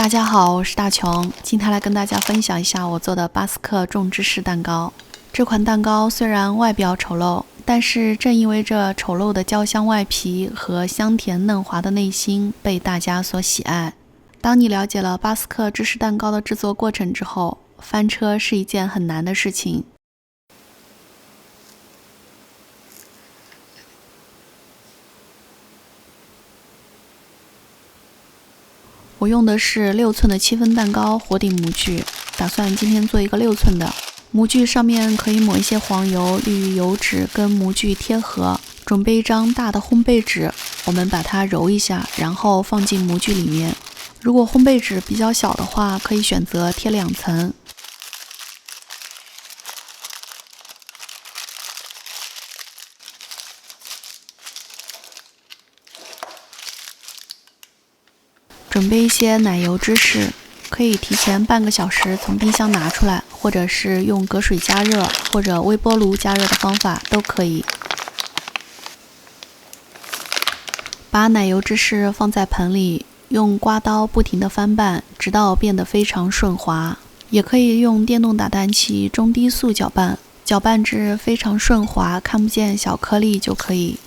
大家好，我是大琼，今天来跟大家分享一下我做的巴斯克重芝士蛋糕。这款蛋糕虽然外表丑陋，但是正因为这丑陋的焦香外皮和香甜嫩滑的内心被大家所喜爱。当你了解了巴斯克芝士蛋糕的制作过程之后，翻车是一件很难的事情。我用的是6寸的7分蛋糕火顶模具，打算今天做一个6寸的。模具上面可以抹一些黄油，利于油脂跟模具贴合。准备一张大的烘焙纸，我们把它揉一下，然后放进模具里面。如果烘焙纸比较小的话，可以选择贴2层。准备一些奶油芝士，可以提前半个小时从冰箱拿出来，或者是用隔水加热或者微波炉加热的方法都可以。把奶油芝士放在盆里，用刮刀不停地翻拌，直到变得非常顺滑。也可以用电动打蛋器中低速搅拌，搅拌至非常顺滑，看不见小颗粒就可以。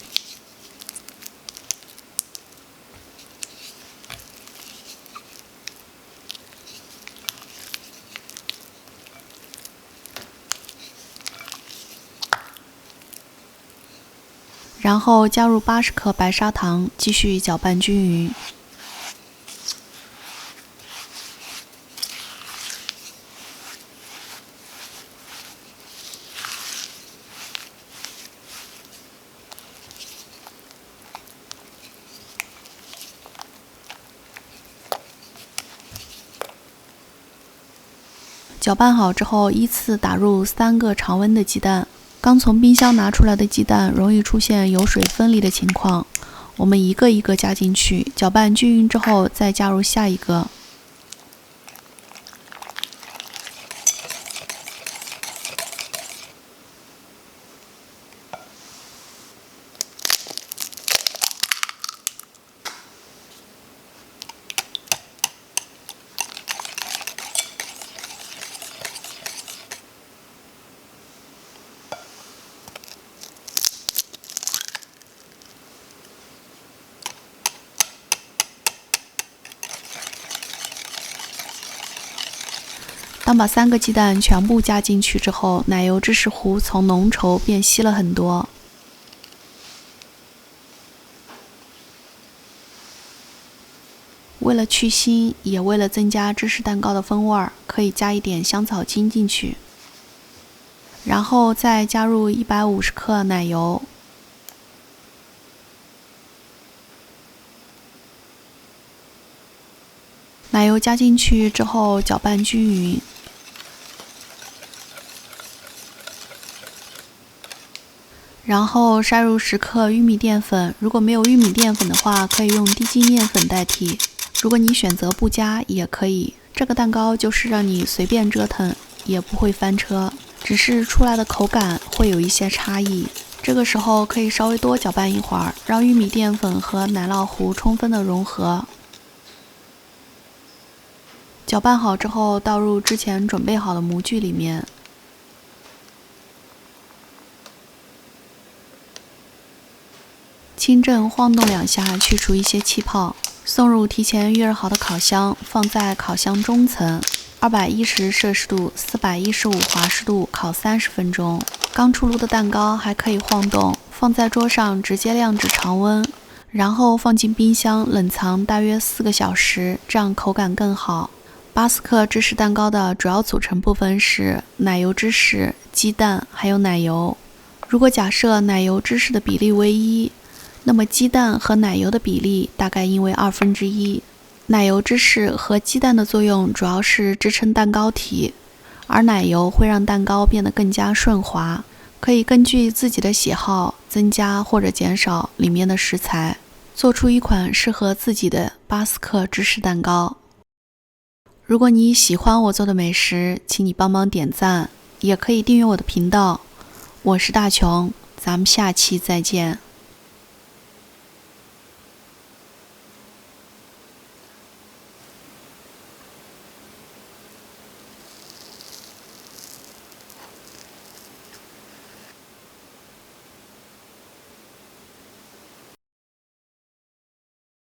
然后加入80克白砂糖，继续搅拌均匀。搅拌好之后，依次打入3个常温的鸡蛋。刚从冰箱拿出来的鸡蛋容易出现油水分离的情况，我们一个一个加进去，搅拌均匀之后再加入下一个。当把3个鸡蛋全部加进去之后，奶油芝士糊从浓稠变稀了很多。为了去腥，也为了增加芝士蛋糕的风味，可以加一点香草精进去。然后再加入150克奶油。奶油加进去之后，搅拌均匀。然后筛入10克玉米淀粉，如果没有玉米淀粉的话，可以用低筋面粉代替。如果你选择不加也可以。这个蛋糕就是让你随便折腾，也不会翻车，只是出来的口感会有一些差异。这个时候可以稍微多搅拌一会儿，让玉米淀粉和奶酪糊充分的融合。搅拌好之后，倒入之前准备好的模具里面。轻震晃动2下，去除一些气泡，送入提前预热好的烤箱，放在烤箱中层，210摄氏度、415华氏度烤30分钟。刚出炉的蛋糕还可以晃动，放在桌上直接晾至常温，然后放进冰箱冷藏大约4个小时，这样口感更好。巴斯克芝士蛋糕的主要组成部分是奶油芝士、鸡蛋还有奶油。如果假设奶油芝士的比例为1，那么鸡蛋和奶油的比例大概应为1/2。奶油芝士和鸡蛋的作用主要是支撑蛋糕体，而奶油会让蛋糕变得更加顺滑。可以根据自己的喜好增加或者减少里面的食材，做出一款适合自己的巴斯克芝士蛋糕。如果你喜欢我做的美食，请你帮忙点赞，也可以订阅我的频道。我是大琼，咱们下期再见。